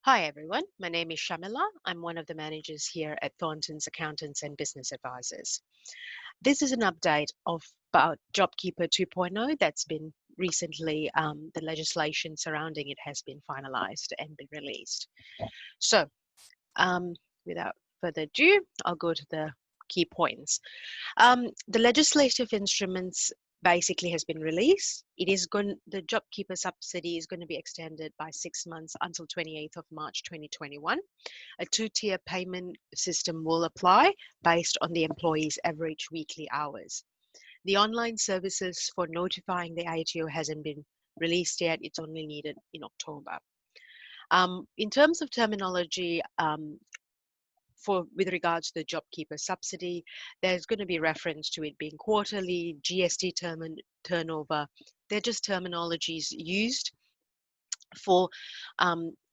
Hi everyone, my name is Sharmila. I'm one of the managers here at Thornton's Accountants and Business Advisors. This is an update of about JobKeeper 2.0 that's been recently, the legislation surrounding it has been finalized and been released. So without further ado, I'll go to the key points. The legislative instruments basically has been released. The JobKeeper subsidy is going to be extended by 6 months until 28th of March 2021. A two-tier payment system will apply based on the employee's average weekly hours. The online services for notifying the ATO hasn't been released yet. It's only needed in October. In terms of terminology, with regards to the JobKeeper subsidy, there's going to be reference to it being quarterly, GST turnover. They're just terminologies used for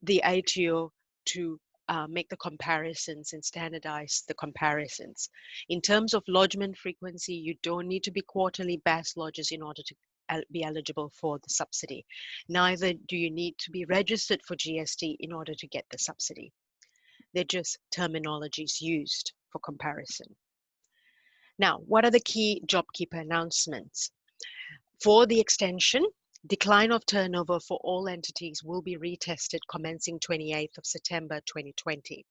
the ATO to make the comparisons and standardize the comparisons. In terms of lodgement frequency, you don't need to be quarterly BAS lodgers in order to be eligible for the subsidy. Neither do you need to be registered for GST in order to get the subsidy. They're just terminologies used for comparison. Now, what are the key JobKeeper announcements? For the extension, decline of turnover for all entities will be retested commencing 28th of September 2020,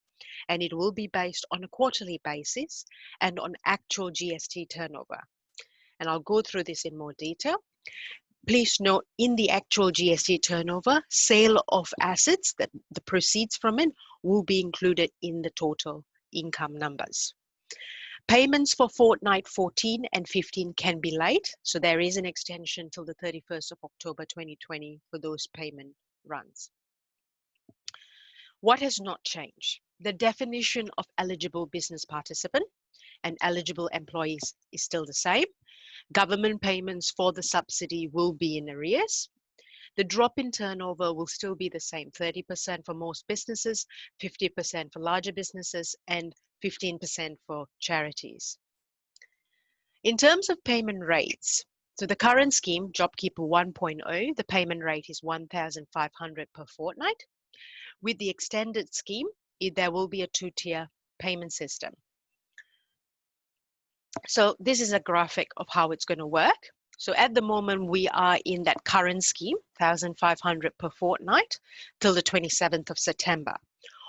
and it will be based on a quarterly basis and on actual GST turnover. And I'll go through this in more detail. Please note, in the actual GST turnover, sale of assets, that the proceeds from it will be included in the total income numbers. Payments for fortnight 14 and 15 can be late, so there is an extension till the 31st of October 2020 for those payment runs. What has not changed? The definition of eligible business participant and eligible employees is still the same. Government payments for the subsidy will be in arrears. The drop in turnover will still be the same, 30% for most businesses, 50% for larger businesses, and 15% for charities. In terms of payment rates, so the current scheme, JobKeeper 1.0, the payment rate is $1,500 per fortnight. With the extended scheme, there will be a two-tier payment system. So this is a graphic of how it's going to work. So at the moment, we are in that current scheme, $1,500 per fortnight, till the 27th of September.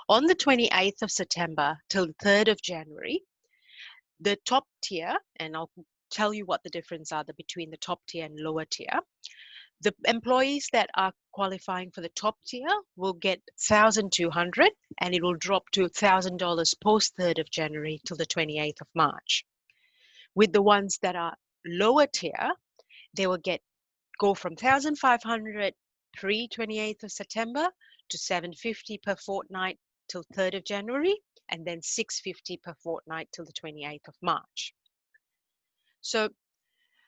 On the 28th of September till the 3rd of January, the top tier, and I'll tell you what the difference are between the top tier and lower tier. The employees that are qualifying for the top tier will get $1,200, and it will drop to $1,000 post 3rd of January till the 28th of March. With the ones that are lower tier, they will go from $1,500 pre-28th of September to $750 per fortnight till 3rd of January, and then $650 per fortnight till the 28th of March. So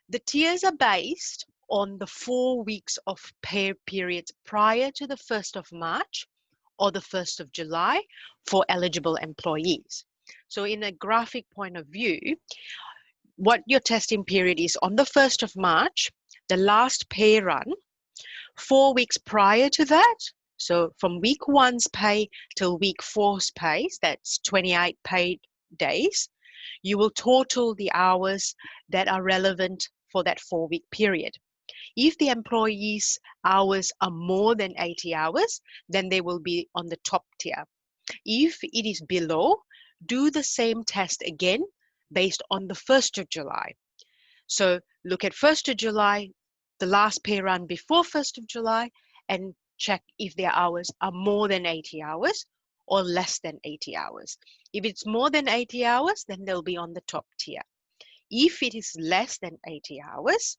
the tiers are based on the 4 weeks of pay periods prior to the 1st of March or the 1st of July for eligible employees. So in a graphic point of view, what your testing period is on the 1st of March, the last pay run, 4 weeks prior to that, so from week 1's pay till week 4's pay, that's 28 paid days, you will total the hours that are relevant for that 4-week period. If the employee's hours are more than 80 hours, then they will be on the top tier. If it is below, do the same test again based on the 1st of July. So look at 1st of July, the last pay run before 1st of July, and check if their hours are more than 80 hours or less than 80 hours. If it's more than 80 hours, then they'll be on the top tier. If it is less than 80 hours,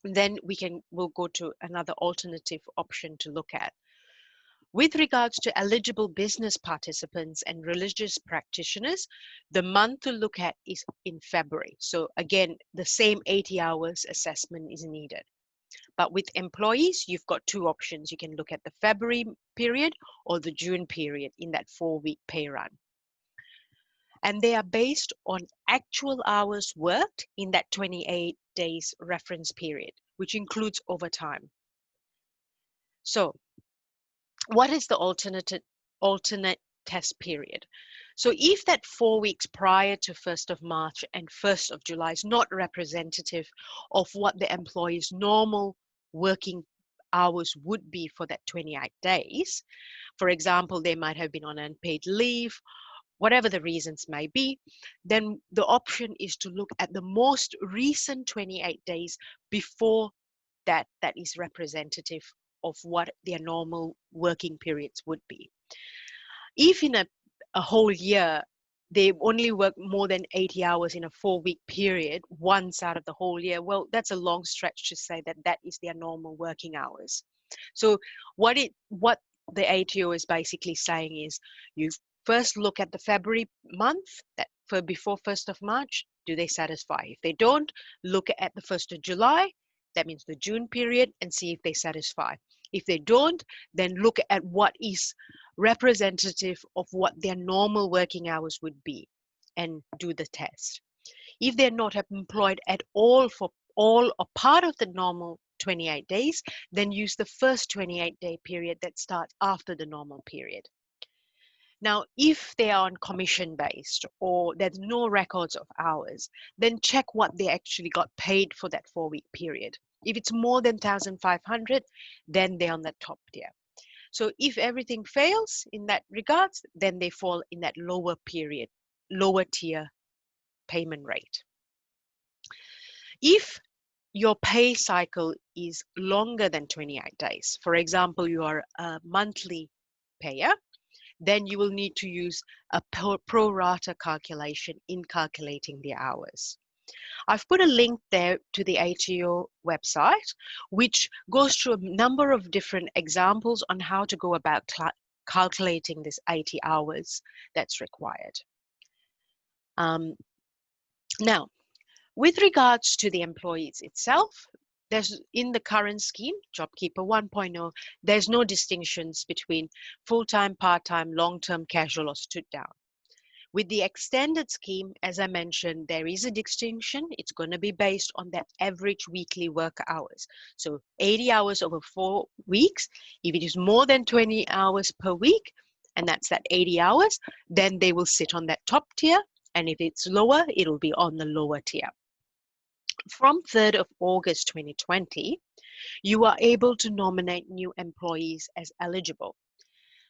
then we'll go to another alternative option to look at. With regards to eligible business participants and religious practitioners, the month to look at is in February. So again, the same 80 hours assessment is needed. But with employees, you've got two options. You can look at the February period or the June period in that 4-week pay run. And they are based on actual hours worked in that 28 days reference period, which includes overtime. So What is the alternate test period? So if that 4 weeks prior to 1st of March and 1st of July is not representative of what the employee's normal working hours would be for that 28 days, for example, they might have been on unpaid leave, whatever the reasons may be, then the option is to look at the most recent 28 days before that is representative of what their normal working periods would be. If in a whole year they only work more than 80 hours in a 4-week period once out of the whole year, well, that's a long stretch to say that that is their normal working hours. So what the ATO is basically saying is, you first look at the February month, that for before 1st of March, do they satisfy? If they don't, look at the 1st of July, that means the June period, and see if they satisfy. If they don't, then look at what is representative of what their normal working hours would be and do the test. If they're not employed at all for all or part of the normal 28 days, then use the first 28-day period that starts after the normal period. Now, if they are on commission-based or there's no records of hours, then check what they actually got paid for that 4-week period. If it's more than 1,500, then they're on the top tier. So if everything fails in that regards, then they fall in that lower period, lower tier payment rate. If your pay cycle is longer than 28 days, for example, you are a monthly payer, then you will need to use a pro rata calculation in calculating the hours. I've put a link there to the ATO website, which goes through a number of different examples on how to go about calculating this 80 hours that's required. Now, with regards to the employees itself, there's in the current scheme, JobKeeper 1.0, there's no distinctions between full-time, part-time, long-term, casual, or stood down. With the extended scheme, as I mentioned, there is a distinction. It's going to be based on that average weekly work hours. So 80 hours over 4 weeks. If it is more than 20 hours per week, and that's that 80 hours, then they will sit on that top tier. And if it's lower, it'll be on the lower tier. From 3rd of August 2020, you are able to nominate new employees as eligible.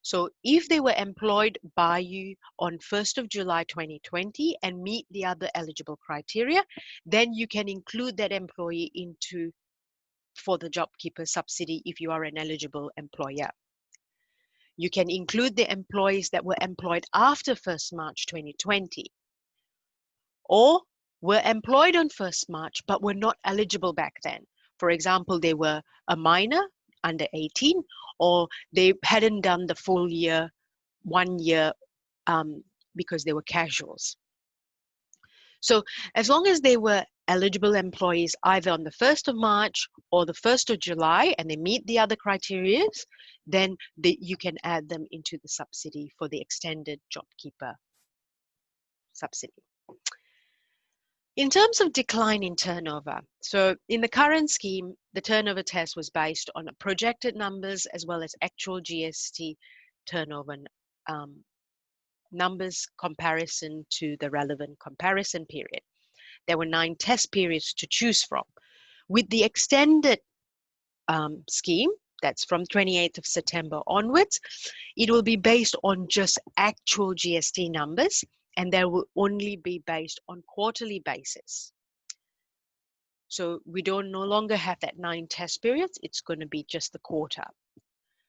So if they were employed by you on 1st of July 2020 and meet the other eligible criteria, then you can include that employee for the JobKeeper subsidy if you are an eligible employer. You can include the employees that were employed after 1st March 2020 or were employed on 1st March but were not eligible back then. For example, they were a minor under 18, or they hadn't done the full year, 1 year, because they were casuals. So as long as they were eligible employees either on the 1st of March or the 1st of July and they meet the other criteria, then you can add them into the subsidy for the extended JobKeeper subsidy. In terms of decline in turnover, so in the current scheme, the turnover test was based on projected numbers as well as actual GST turnover numbers comparison to the relevant comparison period. There were 9 test periods to choose from. With the extended scheme, that's from 28th of September onwards, it will be based on just actual GST numbers, and they will only be based on quarterly basis. So we don't no longer have that 9 test periods, it's going to be just the quarter.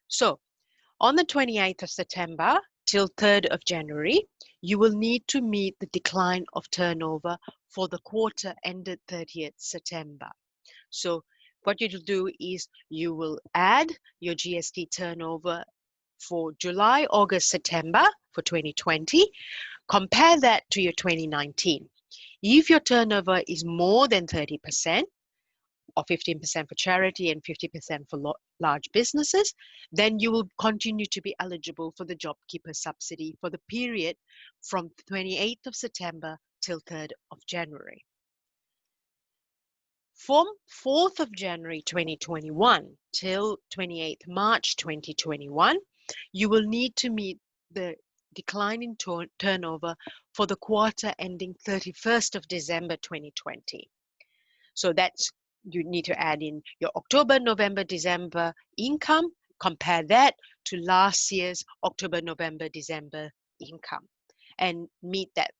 So on the 28th of September till 3rd of January, you will need to meet the decline of turnover for the quarter ended 30th September. So what you'll do is you will add your GST turnover for July, August, September for 2020. Compare that to your 2019. If your turnover is more than 30%, or 15% for charity and 50% for large businesses, then you will continue to be eligible for the JobKeeper subsidy for the period from 28th of September till 3rd of January. From 4th of January 2021 till 28th March 2021, you will need to meet the decline in turnover for the quarter ending 31st of December 2020. So that's, you need to add in your October, November, December income, compare that to last year's October, November, December income, and meet that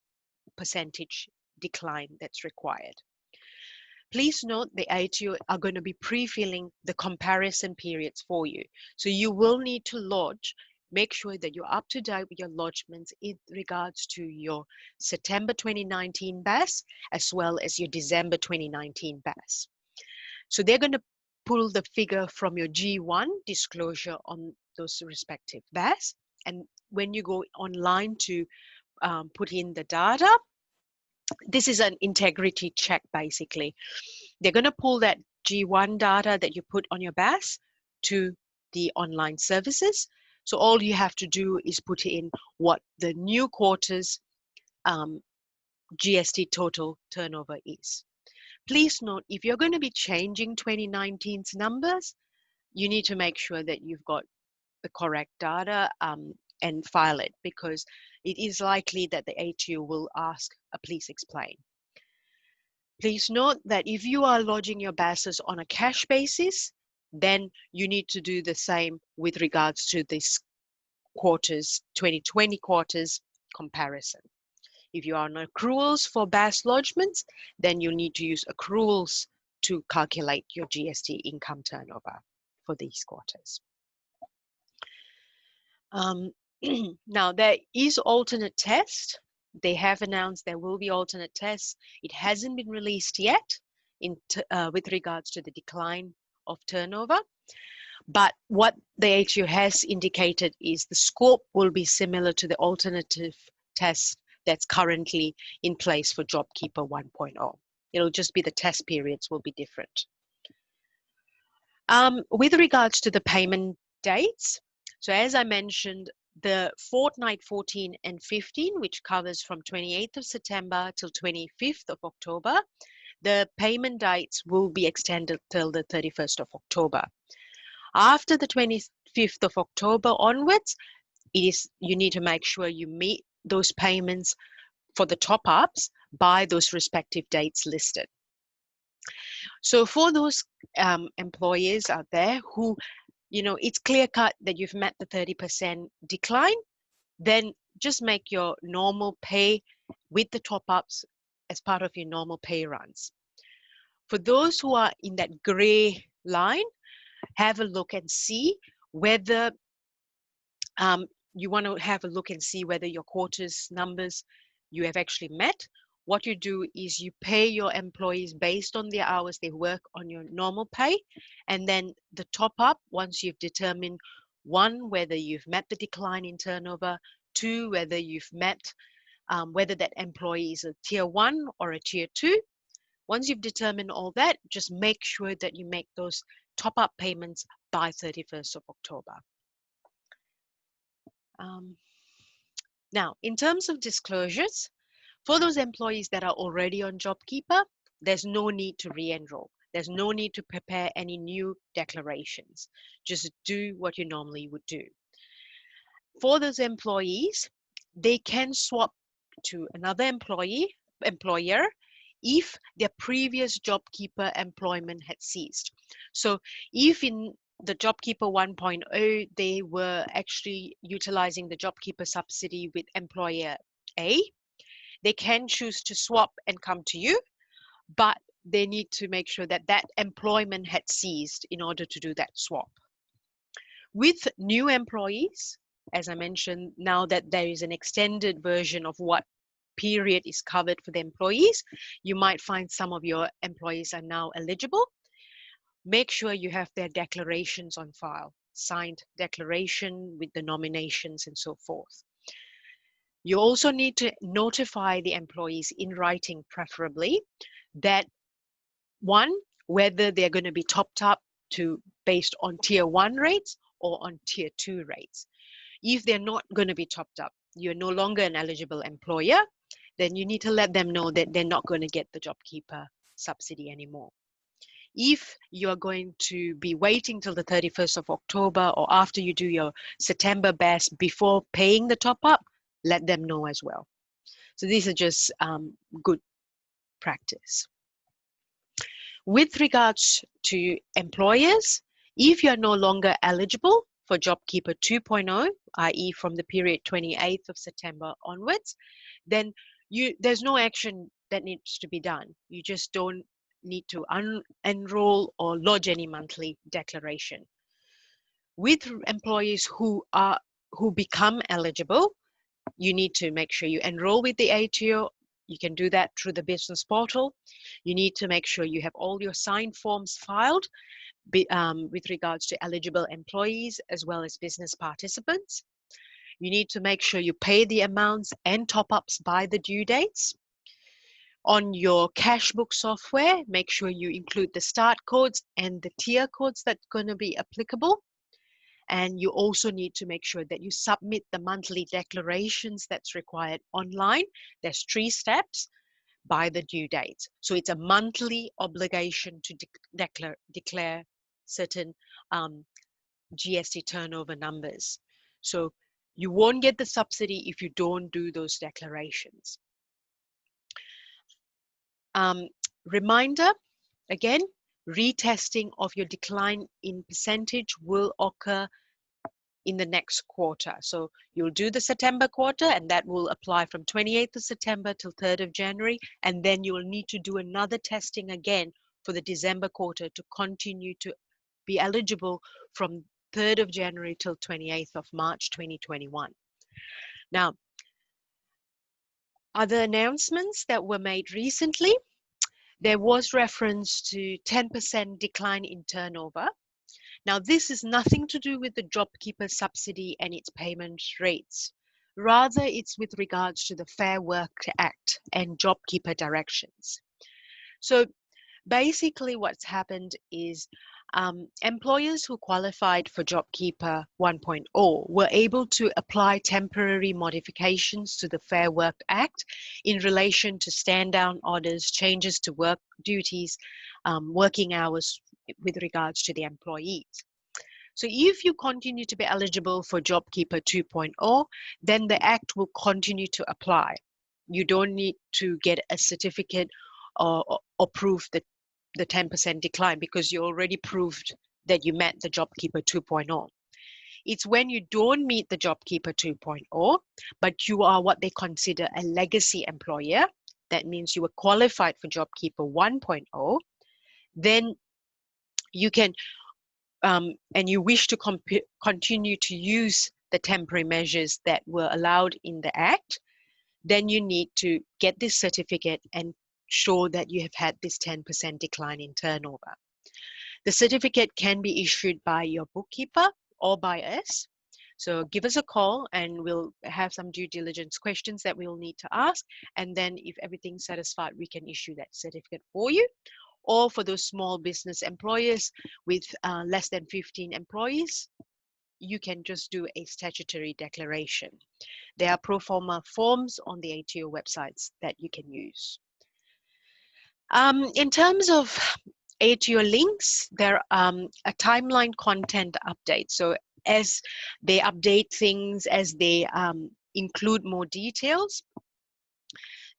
percentage decline that's required. Please note the ATO are going to be pre-filling the comparison periods for you. So you will need to lodge, make sure that you're up to date with your lodgements in regards to your September 2019 BAS as well as your December 2019 BAS. So they're going to pull the figure from your G1 disclosure on those respective BAS. And when you go online to put in the data, this is an integrity check basically. They're going to pull that G1 data that you put on your BAS to the online services. So all you have to do is put in what the new quarter's GST total turnover is. Please note, if you're going to be changing 2019's numbers, you need to make sure that you've got the correct data and file it, because it is likely that the ATO will ask a please explain. Please note that if you are lodging your BASs on a cash basis, then you need to do the same with regards to this quarter's 2020 quarter's comparison. If you are on accruals for BAS lodgements, then you need to use accruals to calculate your GST income turnover for these quarters. Now, there is alternate test. They have announced there will be alternate tests. It hasn't been released yet with regards to the decline of turnover. But what the ATO has indicated is the scope will be similar to the alternative test that's currently in place for JobKeeper 1.0. It'll just be the test periods will be different. With regards to the payment dates, so as I mentioned, the fortnight 14 and 15, which covers from 28th of September till 25th of October, the payment dates will be extended till the 31st of October. After the 25th of October onwards, you need to make sure you meet those payments for the top-ups by those respective dates listed. So for those employers out there who, it's clear-cut that you've met the 30% decline, then just make your normal pay with the top-ups as part of your normal pay runs. For those who are in that gray line, have a look and see whether you want to have a look and see whether your quarter's numbers you have actually met. What you do is you pay your employees based on the hours they work on your normal pay, and then the top up, once you've determined, one, whether you've met the decline in turnover, two, whether you've met whether that employee is a tier 1 or a tier 2. Once you've determined all that, just make sure that you make those top-up payments by 31st of October. Now, in terms of disclosures, for those employees that are already on JobKeeper, there's no need to re-enroll. There's no need to prepare any new declarations. Just do what you normally would do. For those employees, they can swap to another employer if their previous JobKeeper employment had ceased. So if in the JobKeeper 1.0, they were actually utilizing the JobKeeper subsidy with employer A, they can choose to swap and come to you, but they need to make sure that that employment had ceased in order to do that swap. With new employees, as I mentioned, now that there is an extended version of what period is covered for the employees, you might find some of your employees are now eligible. Make sure you have their declarations on file, signed declaration with the nominations and so forth. You also need to notify the employees in writing, preferably, that one, whether they're going to be topped up to based on tier 1 rates or on tier 2 rates. If they're not going to be topped up, you're no longer an eligible employer, then you need to let them know that they're not going to get the JobKeeper subsidy anymore. If you are going to be waiting till the 31st of October or after you do your September best before paying the top up, let them know as well. So these are just good practice. With regards to employers, if you are no longer eligible for JobKeeper 2.0, i.e. from the period 28th of September onwards, then there's no action that needs to be done. You just don't need to enroll or lodge any monthly declaration. With employees who become eligible, you need to make sure you enroll with the ATO. You can do that through the business portal. You need to make sure you have all your signed forms filed with regards to eligible employees as well as business participants. You need to make sure you pay the amounts and top-ups by the due dates. On your cashbook software, make sure you include the start codes and the tier codes that's going to be applicable. And you also need to make sure that you submit the monthly declarations that's required online. There's 3 steps by the due date. So it's a monthly obligation to declare certain GST turnover numbers. So you won't get the subsidy if you don't do those declarations. Reminder, again, retesting of your decline in percentage will occur in the next quarter. So you'll do the September quarter, and that will apply from 28th of September till 3rd of January. And then you will need to do another testing again for the December quarter to continue to be eligible from 3rd of January till 28th of March 2021. Now, other announcements that were made recently, there was reference to 10% decline in turnover. Now, this is nothing to do with the JobKeeper subsidy and its payment rates. Rather, it's with regards to the Fair Work Act and JobKeeper directions. So basically what's happened is employers who qualified for JobKeeper 1.0 were able to apply temporary modifications to the Fair Work Act in relation to stand-down orders, changes to work duties, working hours with regards to the employees. So if you continue to be eligible for JobKeeper 2.0, then the Act will continue to apply. You don't need to get a certificate or prove the 10% decline because you already proved that you met the JobKeeper 2.0. It's when you don't meet the JobKeeper 2.0, but you are what they consider a legacy employer, that means you were qualified for JobKeeper 1.0, then you can, and you wish to continue to use the temporary measures that were allowed in the Act, then you need to get this certificate and show that you have had this 10% decline in turnover. The certificate can be issued by your bookkeeper or by us. So give us a call and we'll have some due diligence questions that we'll need to ask. And then if everything's satisfied, we can issue that certificate for you. Or for those small business employers with less than 15 employees, you can just do a statutory declaration. There are pro forma forms on the ATO websites that you can use. In terms of ATO links, there are a timeline content update. So as they update things, as they include more details,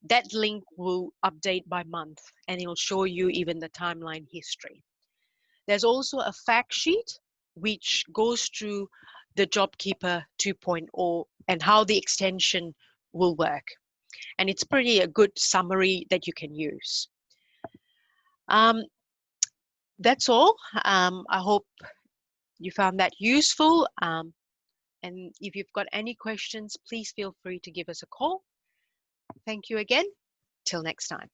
that link will update by month and it'll show you even the timeline history. There's also a fact sheet which goes through the JobKeeper 2.0 and how the extension will work. And it's pretty a good summary that you can use. That's all. I hope you found that useful. And if you've got any questions, please feel free to give us a call. Thank you again. Till next time.